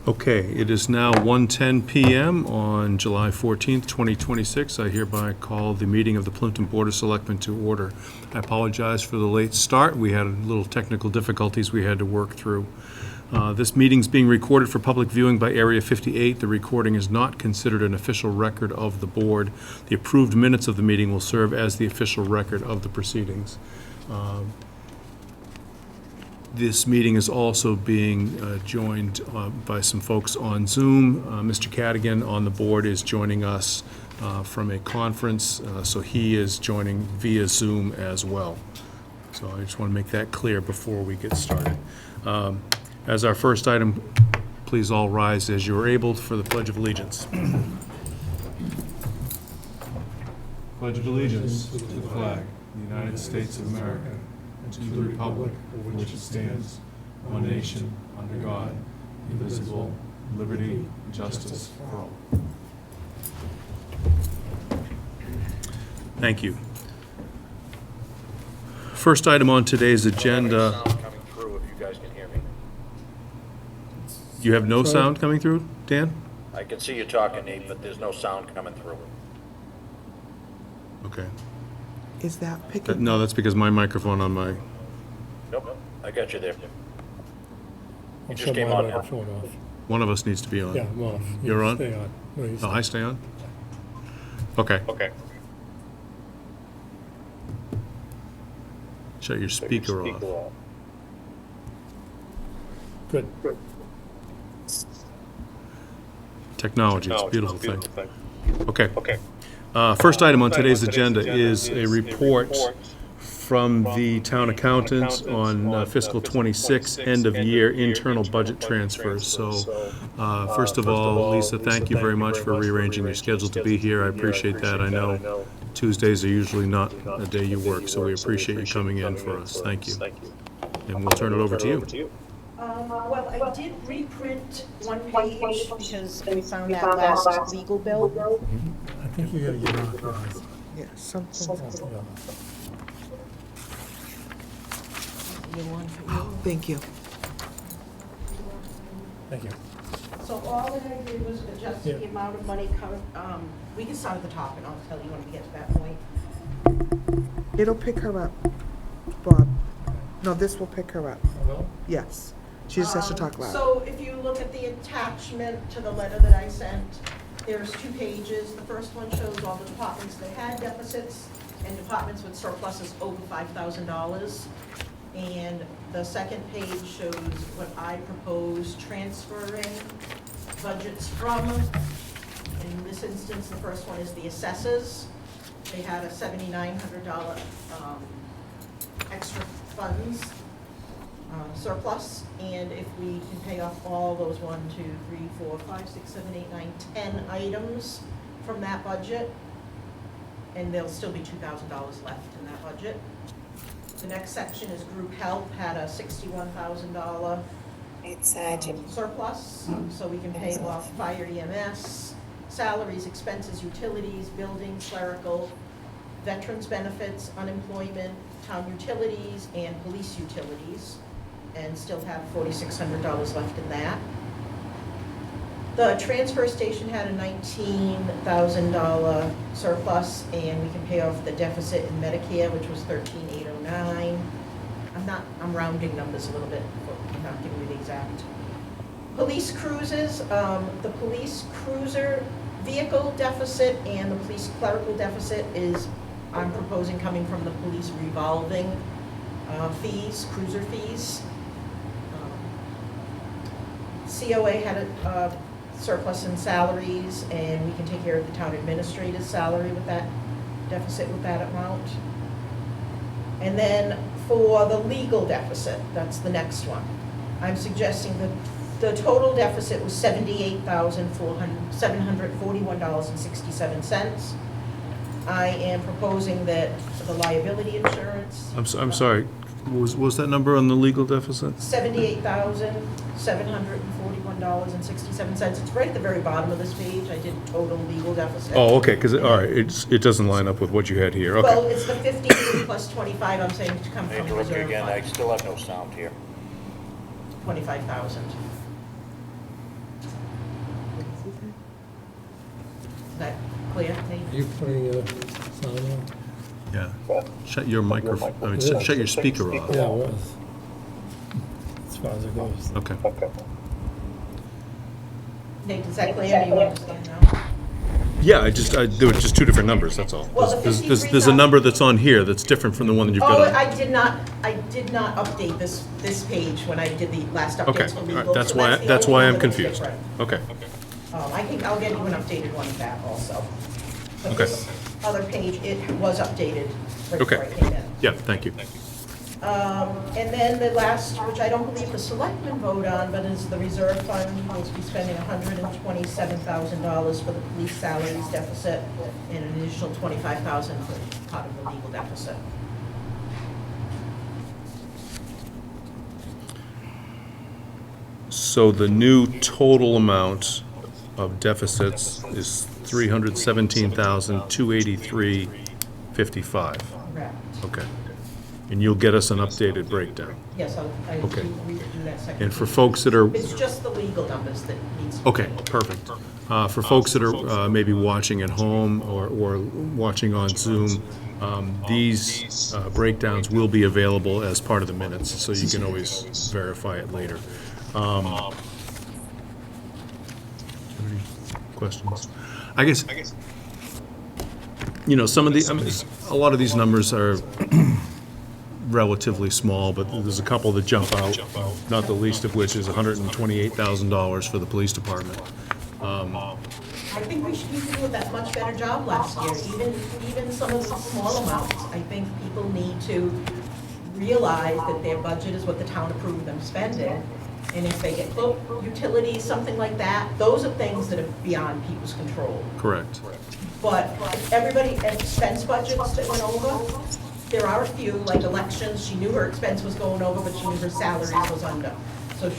Okay, it is now 1:10 PM on July 14th, 2026. I hereby call the meeting of the Plympton Board of Selectmen to order. I apologize for the late start. We had a little technical difficulties we had to work through. This meeting's being recorded for public viewing by Area 58. The recording is not considered an official record of the board. The approved minutes of the meeting will serve as the official record of the proceedings. This meeting is also being joined by some folks on Zoom. Mr. Cadigan on the board is joining us from a conference, so he is joining via Zoom as well. So I just want to make that clear before we get started. As our first item, please all rise as you are able for the Pledge of Allegiance. Pledge of Allegiance to the flag of the United States of America and to the republic for which it stands, one nation, under God, indivisible, liberty, and justice for all. Thank you. First item on today's agenda. Sound coming through if you guys can hear me. You have no sound coming through, Dan? I can see you talking, Nate, but there's no sound coming through. Okay. Is that picking? No, that's because my microphone on my, Nope, I got you there. You I'll just shut came my on now. microphone off. one of us needs to be on. Yeah, I'm off. You're on? Stay on. No, you Oh, stay. I stay on? Okay. Okay. Shut your speaker off. Good. Technology, it's a beautiful thing. thing. Okay. Okay. First item on today's agenda is a report from the town accountants on fiscal '26 end-of-year internal budget transfers. So, first of all, Lisa, thank you very much for rearranging your schedule to be here. I appreciate that. I know Tuesdays are usually not a day you work, so we appreciate you coming in for us. Thank you. And we'll turn it over to you. Well, I did reprint one page because we found that last legal bill. I think you gotta get off, guys. Yeah, something. Yeah. Thank you. Thank you. So all that I did was adjust the Yeah. amount of money we can start at the top and I'll tell you when we get to that point. It'll pick her up, Bob. No, this will pick her up. Hello? Yes. She just has to talk loud. So if you look at the attachment to the letter that I sent, there's 2 pages. The first one shows all the departments that had deficits and departments with surpluses over $5,000. And the second page shows what I propose transferring budgets from. In this instance, the first one is the assessors. They had a $7,900 extra funds surplus, and if we can pay off all those 1, 2, 3, 4, 5, 6, 7, 8, 9, 10 items from that budget, and there'll still be $2,000 left in that budget. The next section is group health, had a $61,000 surplus, so we can pay off fire EMS, salaries, expenses, utilities, buildings, clerical, veterans benefits, unemployment, town utilities, and police utilities, and still have $4,600 left in that. The transfer station had a $19,000 surplus, and we can pay off the deficit in Medicare, which was $13,809. I'm rounding numbers a little bit, but I'm not giving you the exact. Police cruises, the police cruiser vehicle deficit and the police clerical deficit is, I'm proposing coming from the police revolving fees, cruiser fees. COA had a surplus in salaries, and we can take care of the town administrator's salary with that deficit, with that amount. And then for the legal deficit, that's the next one, I'm suggesting that the total deficit was $78,741.67. I am proposing that the liability insurance. I'm sorry, was that number on the legal deficit? $78,741.67. It's right at the very bottom of this page. I did total legal deficit. Oh, okay, because, all right, it doesn't line up with what you had here, Well, okay. it's the 50 plus 25, I'm saying, to come I from interrupt you reserve again, I fund. still have no sound here. 25,000. clear, Are Nate? you putting your sound on? Yeah. Shut your microphone, I mean, shut your speaker off. Yeah, it was. As far as it goes. Okay. Nate, is that clear? Do you understand now? Yeah, there were just two different numbers, that's all. Well, the There's a 53,000 number that's on here that's different from the one that you've Oh, got on. I did not update this page when I did the last Okay, updates for all legal. right, that's so why, the that's only why one I'm that's confused. different. Okay, I'll get you an updated one of that also. But Okay. this other page, it was updated right Okay. before I came in. yeah, thank you. And then the last, which I don't believe the selectmen vote on, but is the reserve fund, will be spending $127,000 for the police salaries deficit and an additional $25,000 for part of the legal deficit. So the new total amount of deficits is 317,283.55. Correct. Okay. And you'll get us an updated breakdown. Yes, I Okay. redo that second. And for folks that are, It's just the legal numbers that needs to be. okay, perfect. For folks that are maybe watching at home or watching on Zoom, these breakdowns will be available as part of the minutes, so you can always verify it later. Any questions? I guess, you know, some of the, a lot of these numbers are relatively small, but there's a couple that jump out, not the least of which is $128,000 for the police department. I think we should be doing that much better job last year, even some of the small amounts. I think people need to realize that their budget is what the town approved them spending. And if they get utilities, something like that, those are things that are beyond people's control. Correct. But everybody, expense budgets that went over, there are a few, like elections, she knew her expense was going over, but she knew her salaries was under. So,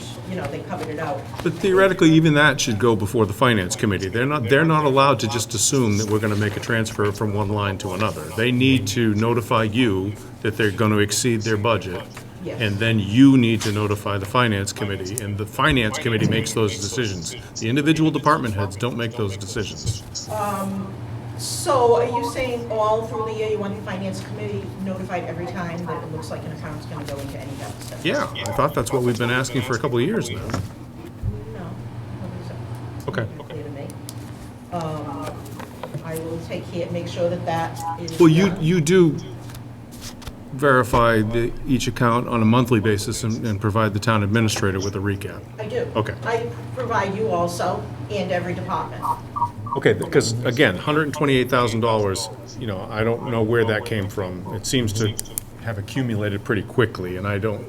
they covered it out. But theoretically, even that should go before the finance committee. They're not allowed to just assume that we're gonna make a transfer from one line to another. They need to notify you that they're gonna exceed their budget. Yes. And then you need to notify the finance committee, and the finance committee makes those decisions. The individual department heads don't make those decisions. So are you saying all through the year you want the finance committee notified every time that it looks like an account's gonna go into any deficit? Yeah, I thought that's what we've been asking for a couple of years now. No, Okay. clear to me. I will take care, make sure that is. Well, done. you do verify each account on a monthly basis and provide the town administrator with a recap. I do. Okay. I provide you also and every department. Okay, because again, $128,000, I don't know where that came from. It seems to have accumulated pretty quickly, and I don't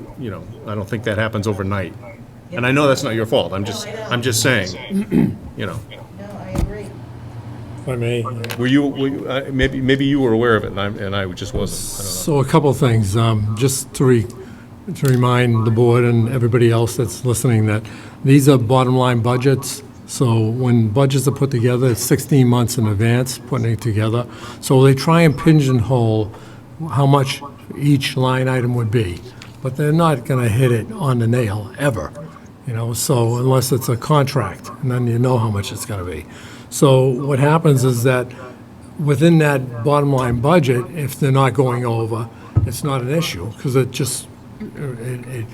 think that happens overnight. And I know that's not your fault. I'm just saying, No, I agree. If I may. maybe you were aware of it, and I just wasn't. So a couple of things, just to remind the board and everybody else that's listening that these are bottom line budgets. So when budgets are put together, it's 16 months in advance putting it together. So they try and pigeonhole how much each line item would be, but they're not going to hit it on the nail ever. So unless it's a contract, and then you know how much it's going to be. So what happens is that within that bottom line budget, if they're not going over, it's not an issue because it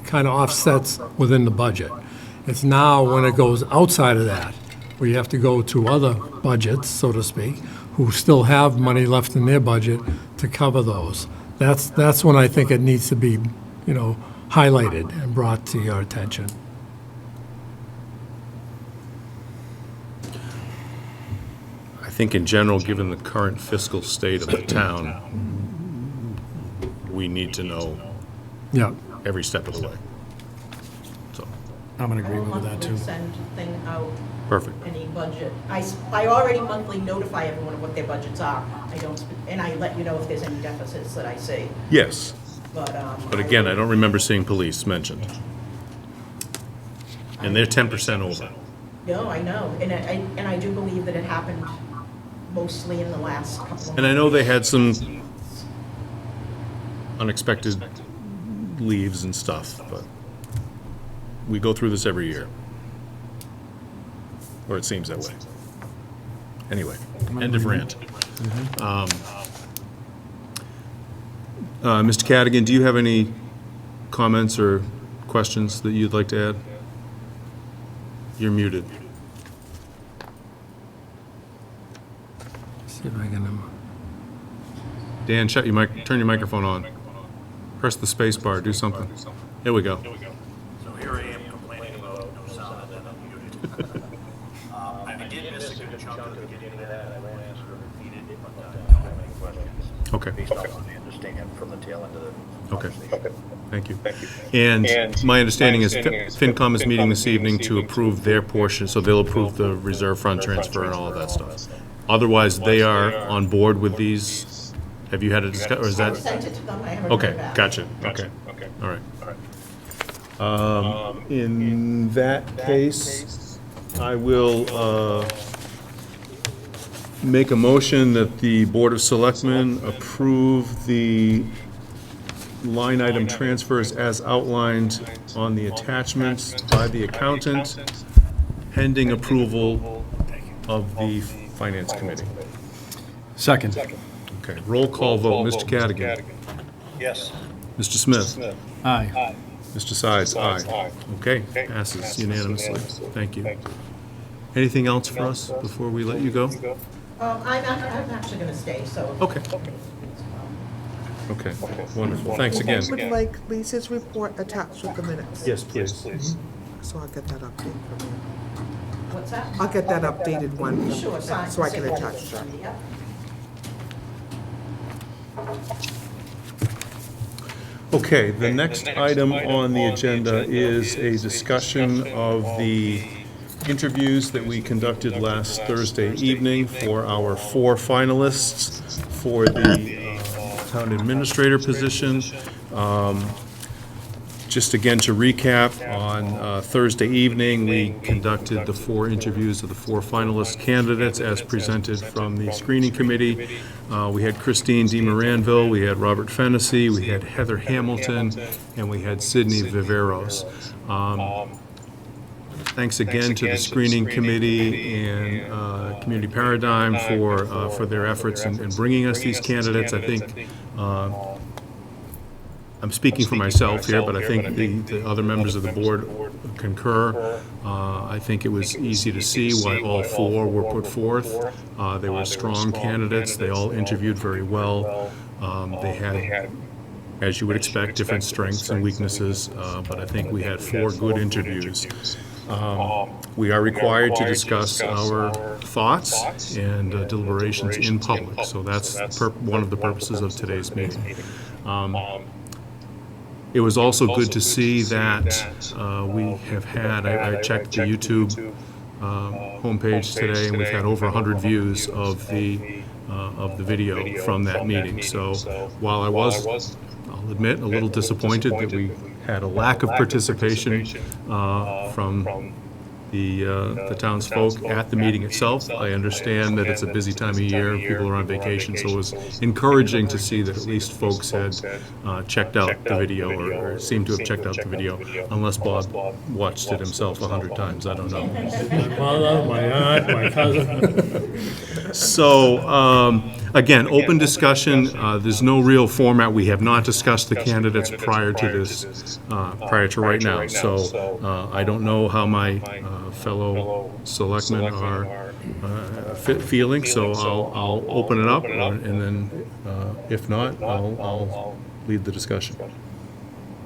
kind of offsets within the budget. It's now when it goes outside of that, where you have to go to other budgets, so to speak, who still have money left in their budget to cover those. That's when I think it needs to be, highlighted and brought to your attention. I think in general, given the current fiscal state of the town, we need to know Yeah. every step of the way. So, I'm in I will monthly send thing out, perfect. any budget. I already monthly notify everyone of what their budgets are. And I let you know if there's any deficits that I see, Yes, but. but again, I don't remember seeing police mentioned. And they're 10% over. No, I know, and I do believe that it happened mostly in the last couple of months. And I know they had some unexpected leaves and stuff, but we go through this every year. Or it seems that way. Anyway, end of rant. Mr. Cadigan, do you have any comments or questions that you'd like to add? You're muted. See if I can, Dan, turn your microphone on. Press the space bar, do something. There we go. So here I am complaining about no sound and then I'm muted. I did miss a good chunk of the beginning of that. I won't answer or repeat it, but I don't have any questions. Okay. Based on what I understand from the tail end of the Okay. conversation. Thank you. And my understanding is FinCom is meeting this evening to approve their portion, so they'll approve the reserve fund transfer and all of that stuff. Otherwise, they are on board with these. Have you had a discussion, or is I that? sent it to them, I haven't Okay, heard back. gotcha, okay, all right. In that case, I will make a motion that the Board of Selectmen approve the line item transfers as outlined on the attachments by the accountant, pending approval of the Finance Committee. Second. Okay, roll call vote, Mr. Cadigan. Yes. Mr. Smith. Aye. Mr. Sides, aye. Okay, passes unanimously. Thank you. Anything else for us before we let you go? I'm actually gonna stay, so. Okay. Okay, wonderful. Thanks again. I would like Lisa's report attached with the minutes. Yes, please. So I'll get that update from you. What's that? I'll get that updated one, Sure, sign. so I can attach that. Yep. Okay, the next item on the agenda is a discussion of the interviews that we conducted last Thursday evening for our 4 finalists for the town administrator position. Just again to recap, on Thursday evening, we conducted the 4 interviews of the 4 finalist candidates as presented from the screening committee. We had Christine DeMoranville, we had Robert Fennessy, we had Heather Hamilton, and we had Sydney Viveros. Thanks again to the screening committee and Community Paradigm for their efforts in bringing us these candidates. I think I'm speaking for myself here, but I think the other members of the board concur. I think it was easy to see why all 4 were put forth. They were strong candidates. They all interviewed very well. They had, as you would expect, different strengths and weaknesses, but I think we had 4 good interviews. We are required to discuss our thoughts and deliberations in public, so that's one of the purposes of today's meeting. It was also good to see that we have had, I checked the YouTube homepage today, and we've had over 100 views of the video from that meeting. So while I was, I'll admit, a little disappointed that we had a lack of participation from the townsfolk at the meeting itself. I understand that it's a busy time of year, people are on vacation, so it was encouraging to see that at least folks had checked out the video, or seemed to have checked out the video, unless Bob watched it himself 100 times, I don't know. my mother, my aunt, my cousin. So, again, open discussion, there's no real format, we have not discussed the candidates prior to this, prior to right now, so I don't know how my fellow selectmen are feeling, so I'll open it up, and then, if not, I'll lead the discussion.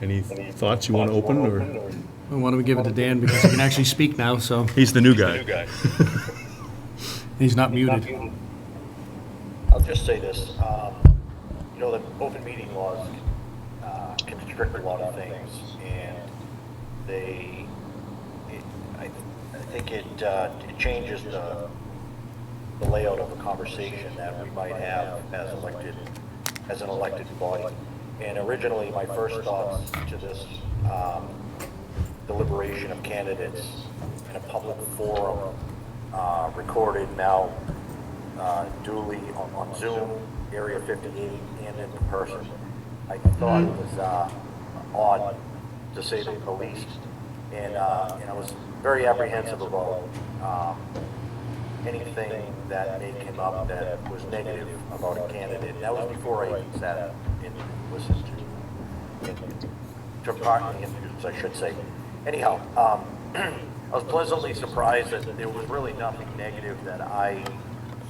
Any thoughts you want to open, or? Well, why don't we give it to Dan, because he can actually speak now, so He's the new guy. he's not muted. I'll just say this, you know, the open meeting laws can restrict a lot of things, and I think it changes the layout of a conversation that we might have as an elected body. And originally, my first thoughts to this deliberation of candidates in a public forum, recorded now duly on Zoom, Area 58, and in person. I thought it was odd, to say the least, and I was very apprehensive about anything that may come up that was negative about a candidate. That was before I even sat and listened to part of the interviews, I should say. Anyhow, I was pleasantly surprised that there was really nothing negative that I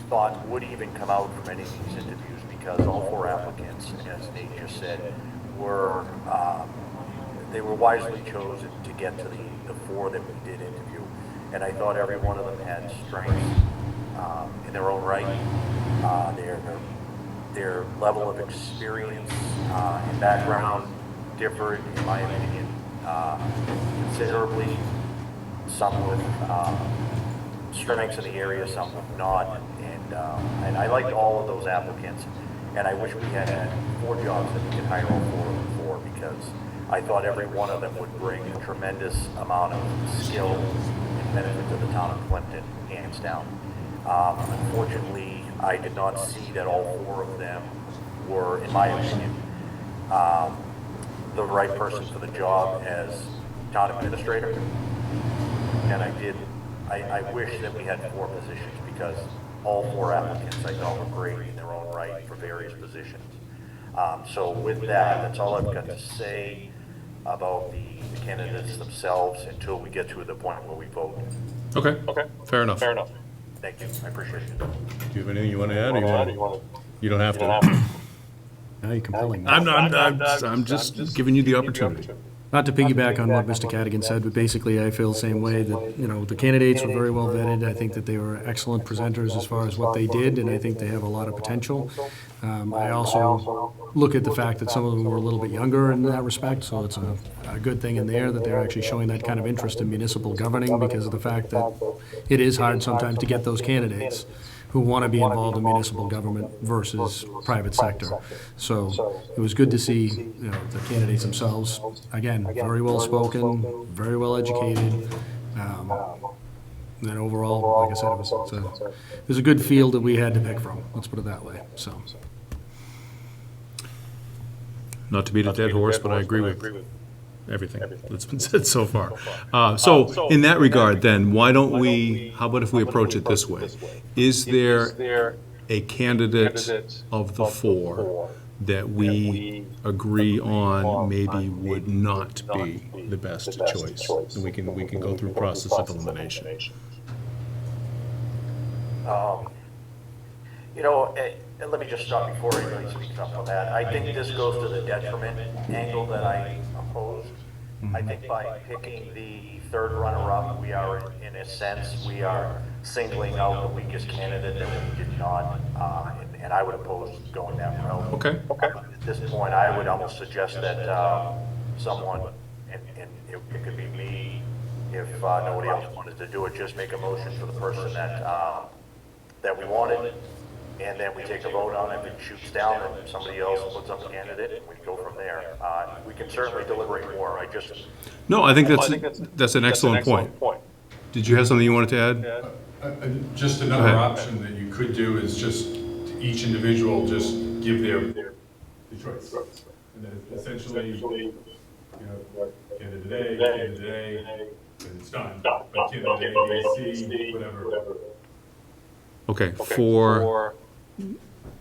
thought would even come out from any of these interviews, because all four applicants, as Nate just said, were they were wisely chosen to get to the four that we did interview, and I thought every one of them had strengths in their own right. Their level of experience and background differed, in my opinion, considerably. Some with strengths in the area, some with not, and I liked all of those applicants, and I wish we had 4 jobs that we could hire all 4 of them for, because I thought every one of them would bring a tremendous amount of skill and benefit to the town of Plympton, hands down. Unfortunately, I did not see that all 4 of them were, in my opinion, the right person for the job as town administrator. And I wish that we had 4 positions, because all 4 applicants I thought were great in their own right for various positions. So with that, that's all I've got to say about the candidates themselves until we get to the point where we vote. Okay, fair enough. Thank you, I appreciate it. Do you have anything you want to add, or you don't have to? Now you're compelling me. I'm just giving you the opportunity. Not to piggyback on what Mr. Cadigan said, but basically I feel the same way, that, you know, the candidates were very well vetted. I think that they were excellent presenters as far as what they did, and I think they have a lot of potential. I also look at the fact that some of them were a little bit younger in that respect, so it's a good thing in there that they're actually showing that kind of interest in municipal governing, because of the fact that it is hard sometimes to get those candidates who want to be involved in municipal government versus private sector. So it was good to see, you know, the candidates themselves, again, very well spoken, very well educated. And overall, like I said, it was a good field that we had to pick from, let's put it that way, so. Not to beat a dead horse, but I agree with everything that's been said so far. So in that regard, then, why don't we, how about if we approach it this way? Is there a candidate of the 4 that we agree on maybe would not be the best choice? And we can go through process of elimination. You know, and let me just stop before I really speak up on that. I think this goes to the detriment angle that I opposed. I think by picking the 3rd runner-up, we are, in a sense, we are singling out the weakest candidate that we did not, and I would oppose going that route. Okay. At this point, I would almost suggest that someone, and it could be me, if nobody else wanted to do it, just make a motion for the person that we wanted, and then we take a vote on it. If it shoots down, and somebody else puts up a candidate, and we go from there. We can certainly deliberate more. No, I think that's an excellent point. Did you have something you wanted to add? Just another option that you could do is just each individual just give their choice. And then essentially, you know, candidate A, candidate A, and it's done. But candidate A, B, C, whatever. Okay, for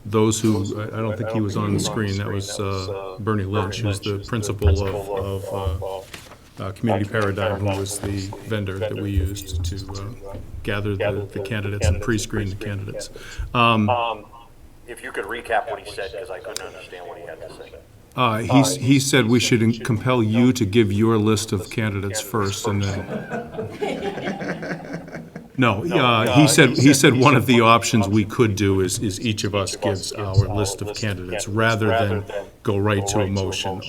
those who, I don't think he was on the screen, that was Bernie Lynch, who's the principal of Community Paradigm, who was the vendor that we used to gather the candidates and pre-screen the candidates. If you could recap what he said, because I couldn't understand what he had to say. He said we should compel you to give your list of candidates first, and then. No, he said one of the options we could do is each of us gives our list of candidates, rather than go right to a motion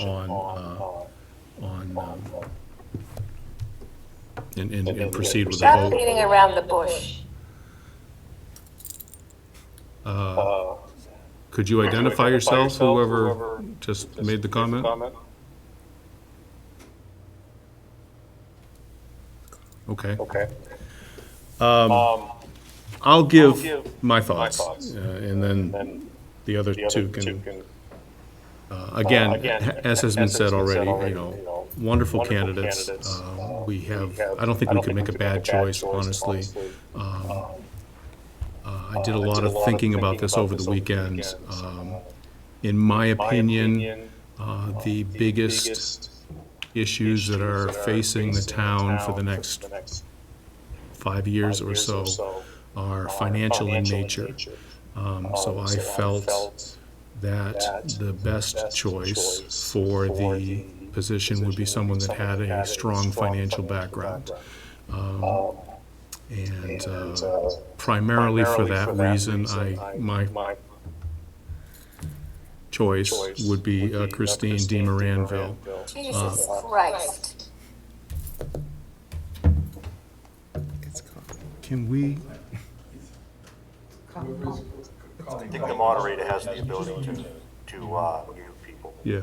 and proceed with a Stop vote. beating around the bush. Could you identify yourself, whoever just made the comment? Okay. I'll give my thoughts, and then the other 2 can, again, as has been said already, you know, wonderful candidates. We have, I don't think we could make a bad choice, honestly. I did a lot of thinking about this over the weekend. In my opinion, the biggest issues that are facing the town for the next 5 years or so are financial in nature. So I felt that the best choice for the position would be someone that had a strong financial background. And primarily for that reason, my choice would be Christine D. Moranville. Jesus Christ. It's called. Can we, I think the moderator has the ability to mute people. yeah.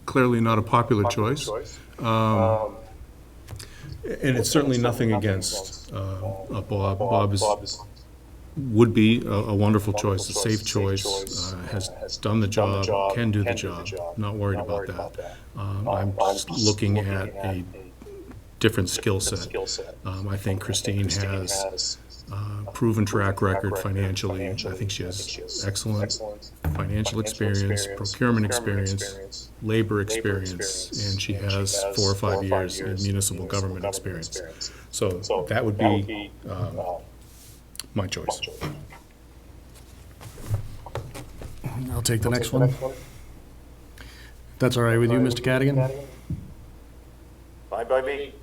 Clearly not a popular choice. And it's certainly nothing against Bob. Bob would be a wonderful choice, a safe choice, has done the job, can do the job, not worried about that. I'm just looking at a different skill set. I think Christine has proven track record financially. I think she has excellent financial experience, procurement experience, labor experience, and she has 4 or 5 years in municipal government experience. So that would be my choice. I'll take the next one. That's all right with you, Mr. Cadigan? Fine by me.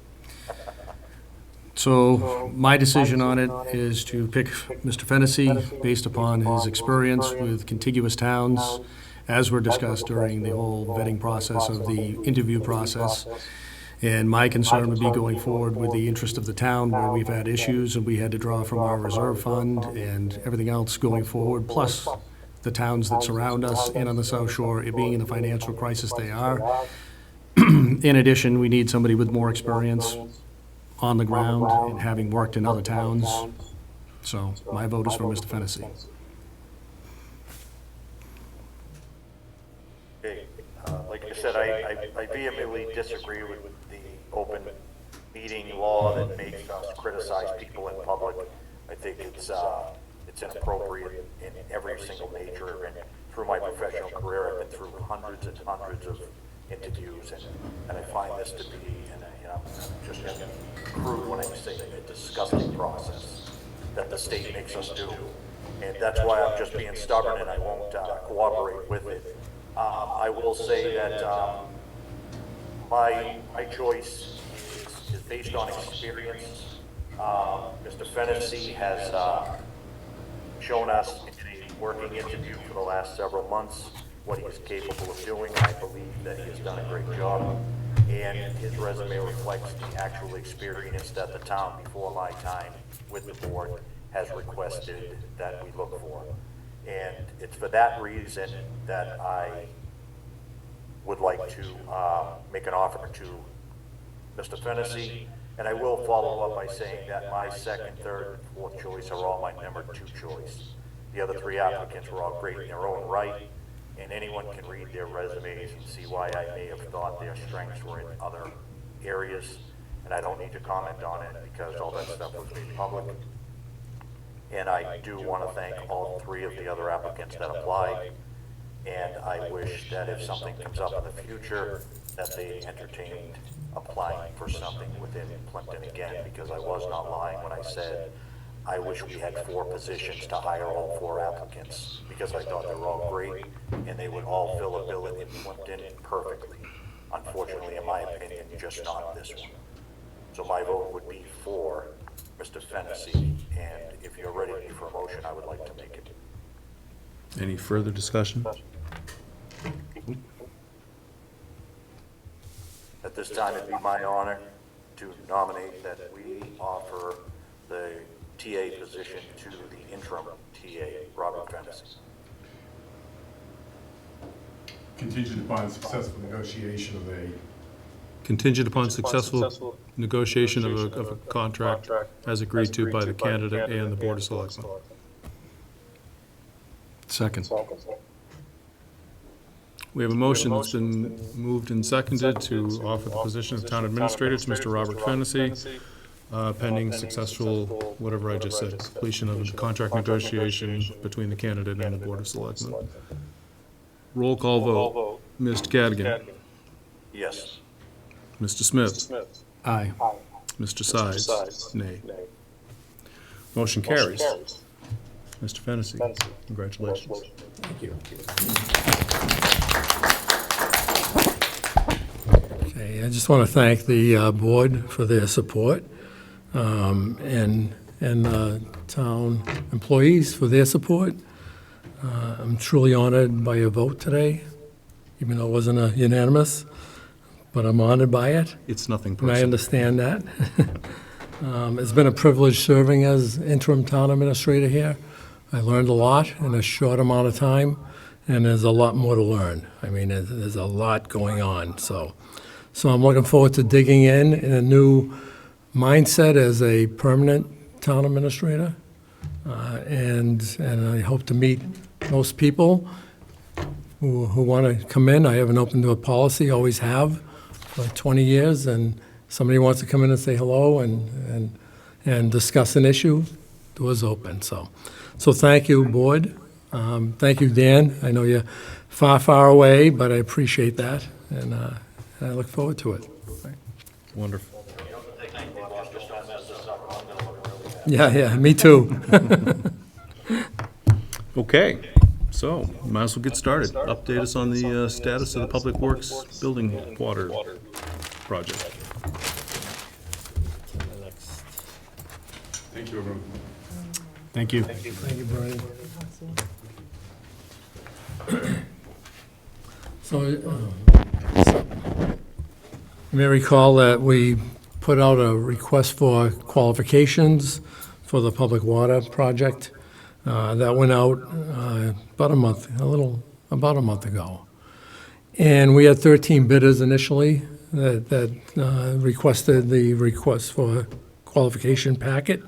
So my decision on it is to pick Mr. Fennessy based upon his experience with contiguous towns, as were discussed during the whole vetting process of the interview process. And my concern would be going forward with the interest of the town, where we've had issues and we had to draw from our reserve fund and everything else going forward, plus the towns that surround us and on the South Shore, it being in the financial crisis they are. In addition, we need somebody with more experience on the ground and having worked in other towns. So my vote is for Mr. Fennessy. Okay, like I said, I vehemently disagree with the open meeting law that makes us criticize people in public. I think it's inappropriate in every single nature, and through my professional career, I've been through hundreds and hundreds of interviews, and I find this to be, I'm just crude when I say a disgusting process that the state makes us do. And that's why I'm just being stubborn and I won't cooperate with it. I will say that my choice is based on experience. Mr. Fennessy has shown us in a working interview for the last several months what he is capable of doing. I believe that he has done a great job, and his resume reflects the actual experience that the town before my time with the board has requested that we look for. And it's for that reason that I would like to make an offer to Mr. Fennessy. And I will follow up by saying that my second, third, and fourth choice are all my number 2 choice. The other 3 applicants were all great in their own right, and anyone can read their resumes and see why I may have thought their strengths were in other areas. And I don't need to comment on it because all that stuff was made public. And I do want to thank all 3 of the other applicants that applied. And I wish that if something comes up in the future, that they entertained applying for something within Plympton again, because I was not lying when I said I wish we had 4 positions to hire all 4 applicants, because I thought they were all great and they would all fill a bill in Plympton perfectly. Unfortunately, in my opinion, just not this one. So my vote would be for Mr. Fennessy, and if you're ready for a motion, I would like to make it. Any further discussion? At this time, it'd be my honor to nominate that we offer the TA position to the interim TA, Robert Fennessy. Contingent upon successful negotiation of a Contingent upon successful negotiation of a contract as agreed to by the candidate and the Board of Selectmen. Second. We have a motion that's been moved and seconded to offer the position of town administrator to Mr. Robert Fennessy, pending successful, whatever I just said, completion of the contract negotiation between the candidate and the Board of Selectmen. Roll call vote. Mr. Cadigan. Yes. Mr. Smith. Aye. Mr. Sides. Nay. Motion carries. Mr. Fennessy, congratulations. Thank you. Okay, I just want to thank the board for their support, and town employees for their support. I'm truly honored by your vote today, even though it wasn't a unanimous, but I'm honored by it, It's nothing and I personal. understand that. It's been a privilege serving as interim town administrator here. I learned a lot in a short amount of time, and there's a lot more to learn. I mean, there's a lot going on, so I'm looking forward to digging in a new mindset as a permanent town administrator, and I hope to meet most people who want to come in. I have an open door policy, always have, for 20 years, and somebody wants to come in and say hello and discuss an issue, doors open, so thank you, board. Thank you, Dan. I know you're far, far away, but I appreciate that, and I look forward to it. Wonderful. Yeah, me too. Okay, so might as well get started. Update us on the status of the Public Works Building Water Project. Thank you, everyone. Thank you. Thank you, Brian. So, you may recall that we put out a request for qualifications for the public water project. That went out about a month ago. And we had 13 bidders initially that requested the request for qualification packet.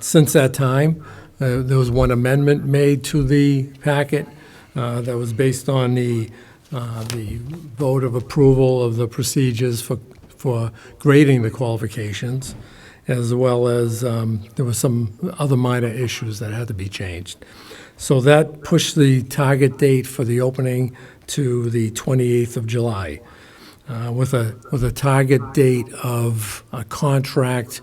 Since that time, there was one amendment made to the packet that was based on the vote of approval of the procedures for grading the qualifications, as well as there were some other minor issues that had to be changed. So that pushed the target date for the opening to the 28th of July, with a target date of a contract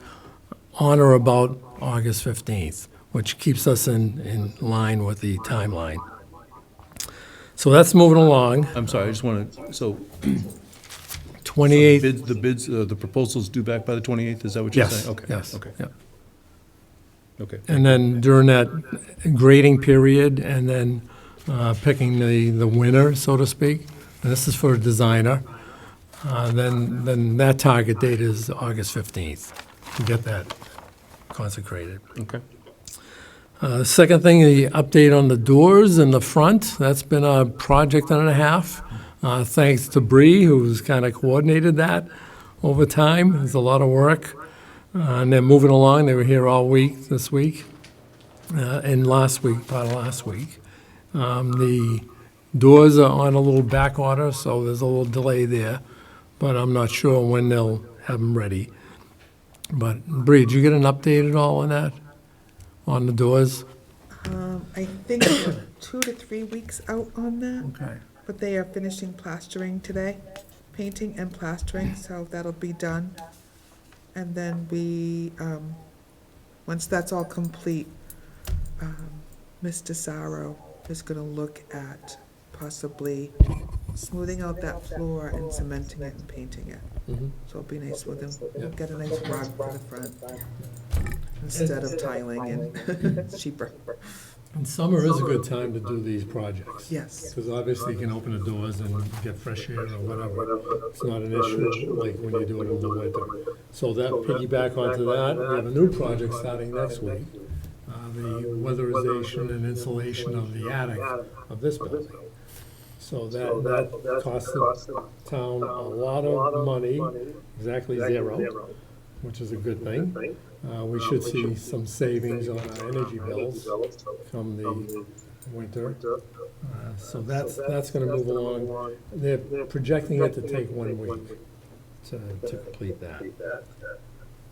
on or about August 15th, which keeps us in line with the timeline. So that's moving along. I'm sorry, I just want to, so 28th. the proposals due back by the 28th, is that what you're Yes, saying? Okay, yes, okay, yeah. okay. And then during that grading period, and then picking the winner, so to speak, and this is for a designer, then that target date is August 15th to get that consecrated. Okay. Second thing, the update on the doors in the front. That's been a project and a half. Thanks to Bree, who's kind of coordinated that over time. It's a lot of work. And they're moving along. They were here all week this week, and last week, part of last week. The doors are on a little back order, so there's a little delay there, but I'm not sure when they'll have them ready. But Bree, did you get an update at all on that, on the doors? I think we're 2 to 3 weeks out on that, Okay. but they are finishing plastering today, painting and plastering, so that'll be done. And then once that's all complete, Mr. Sorrow is gonna look at possibly smoothing out that floor and cementing it and painting it. Mhm. So it'll be nice with him, Yep. get a nice rug for the front, instead of tiling, and it's cheaper. And summer is a good time to do these projects. Yes. Because obviously you can open the doors and get fresh air or whatever. It's not an issue like when you do it in the winter. So that piggyback onto that, we have a new project starting next week. The weatherization and insulation of the attic of this building. So that costs the town a lot of money, exactly zero, which is a good thing. We should see some savings on our energy bills come the winter. So that's gonna move along. They're projecting it to take 1 week to complete that.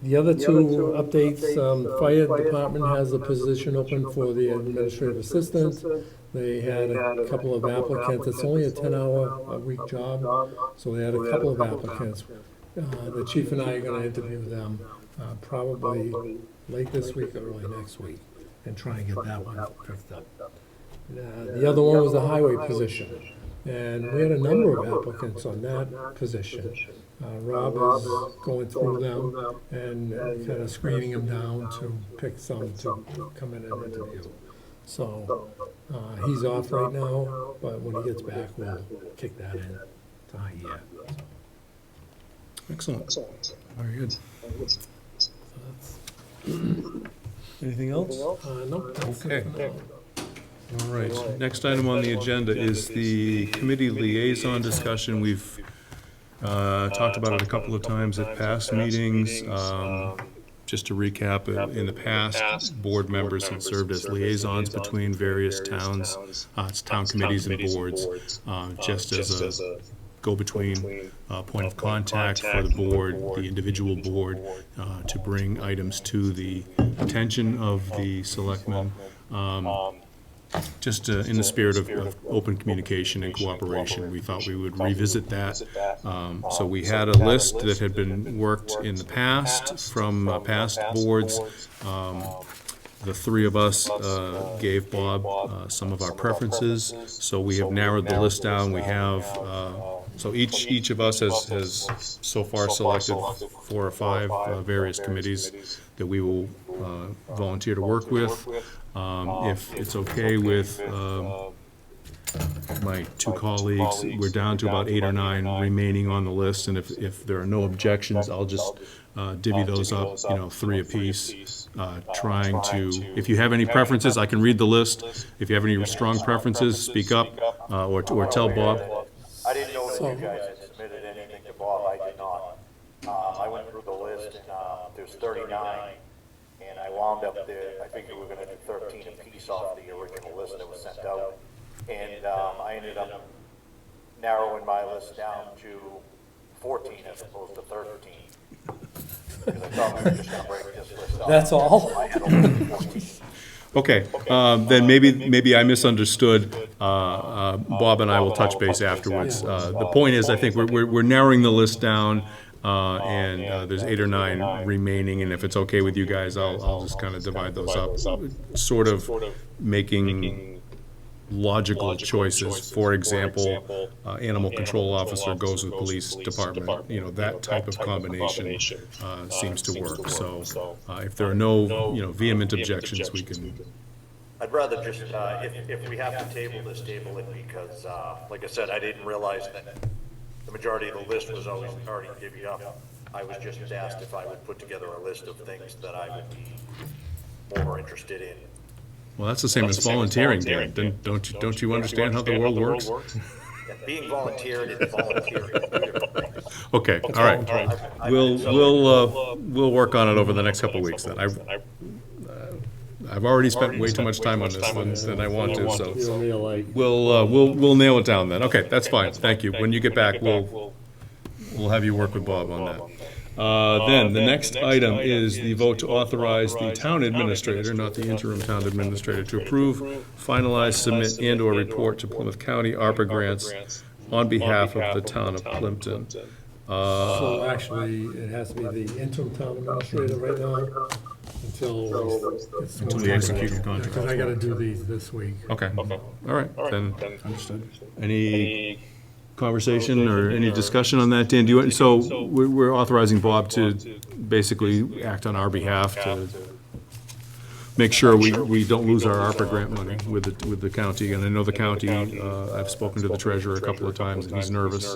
The other two updates, fire department has a position open for the administrative assistant. They had a couple of applicants. It's only a 10-hour-a-week job, so they had a couple of applicants. The chief and I are gonna interview them, probably late this week or early next week, and try and get that one picked up. The other one was the highway position, and we had a number of applicants on that position. Rob is going through them and kind of screening them down to pick some to come in and interview. So, he's off right now, but when he gets back, we'll kick that in to high gear. Excellent. Very good. Anything else? No, that's Okay. it for now. All right, next item on the agenda is the committee liaison discussion. We've talked about it a couple of times at past meetings. Just to recap, in the past, board members have served as liaisons between various towns, town committees and boards, just as a go-between point of contact for the board, the individual board, to bring items to the attention of the selectmen. Just in the spirit of open communication and cooperation, we thought we would revisit that. So we had a list that had been worked in the past from past boards. The three of us gave Bob some of our preferences, so we have narrowed the list down. We have, so each of us has so far selected 4 or 5 various committees that we will volunteer to work with. If it's okay with my 2 colleagues, we're down to about 8 or 9 remaining on the list, and if there are no objections, I'll just divvy those up, 3 apiece, trying to, if you have any preferences, I can read the list. If you have any strong preferences, speak up, or tell Bob. I didn't know that you guys had submitted anything to Bob, I did not. I went through the list, and there's 39, and I wound up there, I think we were gonna do 13 apiece off the original list that was sent out. And I ended up narrowing my list down to 14 as opposed to 13. Because I thought we were just gonna break this list up. That's all? I had only 14. Okay, then maybe I misunderstood. Bob and I will touch base afterwards. The point is, I think we're narrowing the list down, and there's 8 or 9 remaining, and if it's okay with you guys, I'll just kind of divide those up, sort of making logical choices. For example, animal control officer goes with police department, that type of combination seems to work. So if there are no, vehement objections, we can. I'd rather just, if we have to table it because, like I said, I didn't realize that the majority of the list was already divvied up. I was just asked if I would put together a list of things that I would be more interested in. Well, that's the same as volunteering, Dan. Don't you understand how the world works? Being volunteered and volunteering. Okay, all right. We'll work on it over the next couple of weeks then. I've already spent way too much time on this than I want to, so we'll nail it down then. Okay, that's fine. Thank you. When you get back, we'll have you work with Bob on that. Then, the next item is the vote to authorize the town administrator, not the interim town administrator, to approve, finalize, submit, and/or report to Plymouth County ARPA grants on behalf of the town of Plympton. So actually, it has to be the interim town administrator right now until we execute the contract. Because I gotta do these this week. Okay, all right, then, understood. Any conversation or any discussion on that, Dan? So we're authorizing Bob to basically act on our behalf to make sure we don't lose our ARPA grant money with the county. And I know the county, I've spoken to the treasurer a couple of times, and he's nervous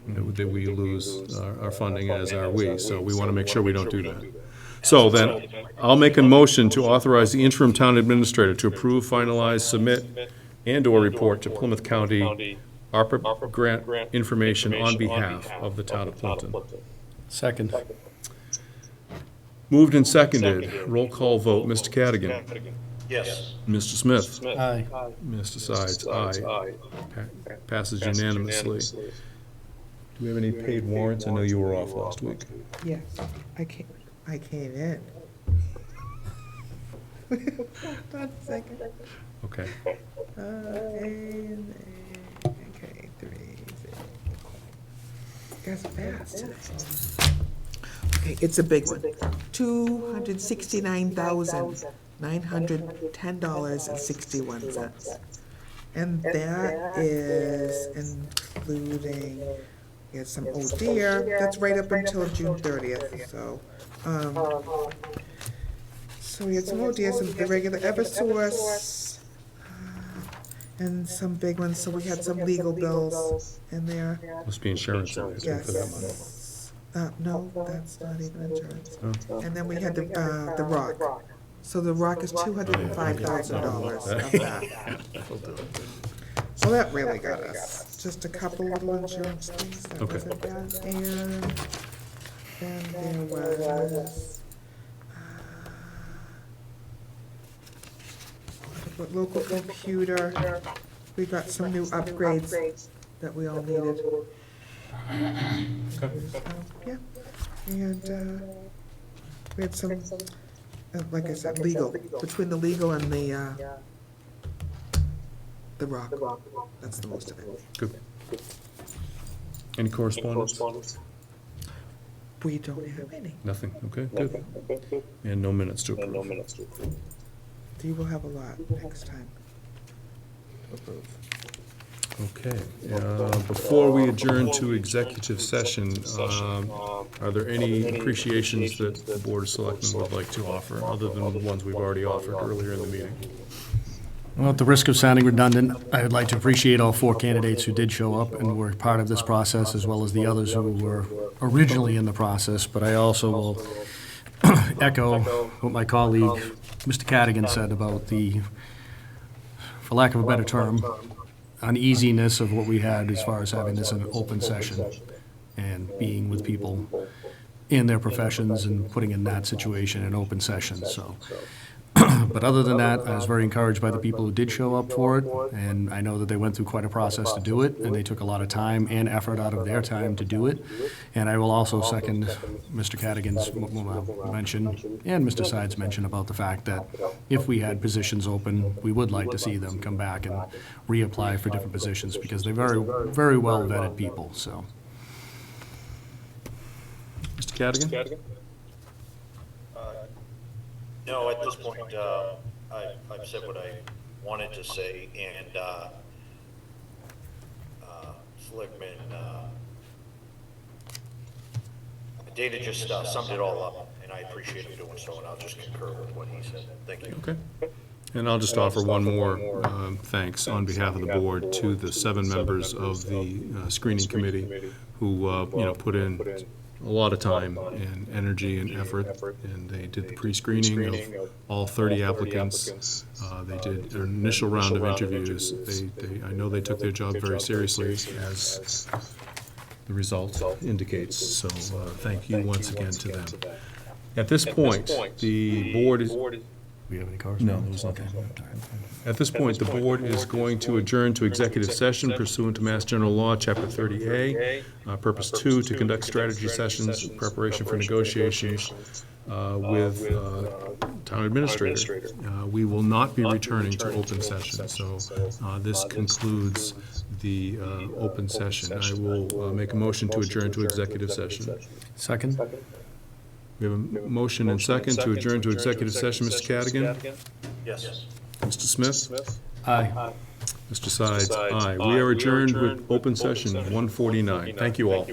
that we lose our funding, as are we. So we want to make sure we don't do that. So then, I'll make a motion to authorize the interim town administrator to approve, finalize, submit, and/or report to Plymouth County ARPA grant information on behalf of the town of Plympton. Second. Moved and seconded. Roll call vote. Mr. Cadigan? Yes. Mr. Smith? Aye. Mr. Sides, aye. Passes unanimously. Do we have any paid warrants? I know you were off last week. Yes, I came in. Hold on a second. Okay. Okay, 3, 0. Guys are fast today. Okay, it's a big one. $269,910.61. And that is including, we had some, oh dear, that's right up until June 30th, so. So we had some, oh dear, some, the regular Eversource, and some big ones, so we had some legal bills in there. Must be insurance. I'm asking for that money. Yes. No, that's not even insurance. Oh. And then we had the rock. So the rock is $205,000 of that. So that really got us. Just a couple little insurance things, that Okay. wasn't bad. And then there was, local computer, we got some new upgrades that we all needed. Yeah, and we had some, like I said, legal, between the legal and the rock. That's the most of it. Good. Any correspondence? We don't have any. Nothing, okay, good. And no minutes to approve. You will have a lot next time to approve. Okay, before we adjourn to executive session, are there any appreciations that the Board of Selectmen would like to offer, other than the ones we've already offered earlier in the meeting? Well, at the risk of sounding redundant, I would like to appreciate all 4 candidates who did show up and were part of this process, as well as the others who were originally in the process, but I also will echo what my colleague, Mr. Cadigan, said about the, for lack of a better term, uneasiness of what we had as far as having this an open session and being with people in their professions and putting in that situation an open session, so. But other than that, I was very encouraged by the people who did show up for it, and I know that they went through quite a process to do it, and they took a lot of time and effort out of their time to do it. And I will also second Mr. Cadigan's mention and Mr. Sides' mention about the fact that if we had positions open, we would like to see them come back and reapply for different positions, because they're very, very well vetted people, so. Mr. Cadigan? No, at this point, I've said what I wanted to say, and Selectman Data just summed it all up, and I appreciate him doing so, and I'll just concur with what he said. Thank you. Okay. And I'll just offer one more thanks on behalf of the board to the 7 members of the screening committee who, put in a lot of time and energy and effort, and they did the pre-screening of all 30 applicants. They did an initial round of interviews. I know they took their job very seriously, as the result indicates, so thank you once again to them. At this point, the board is... Do we have any No, correspondence? there's nothing. At this point, the board is going to adjourn to executive session pursuant to Mass General Law, Chapter 30A, Purpose 2, to conduct strategy sessions in preparation for negotiations with town administrator. We will not be returning to open session, so this concludes the open session. I will make a motion to adjourn to executive session. Second? We have a motion and second to adjourn to executive session. Mr. Cadigan? Yes. Mr. Smith? Aye. Mr. Sides? Aye. We are adjourned with open session 1:49. Thank you all.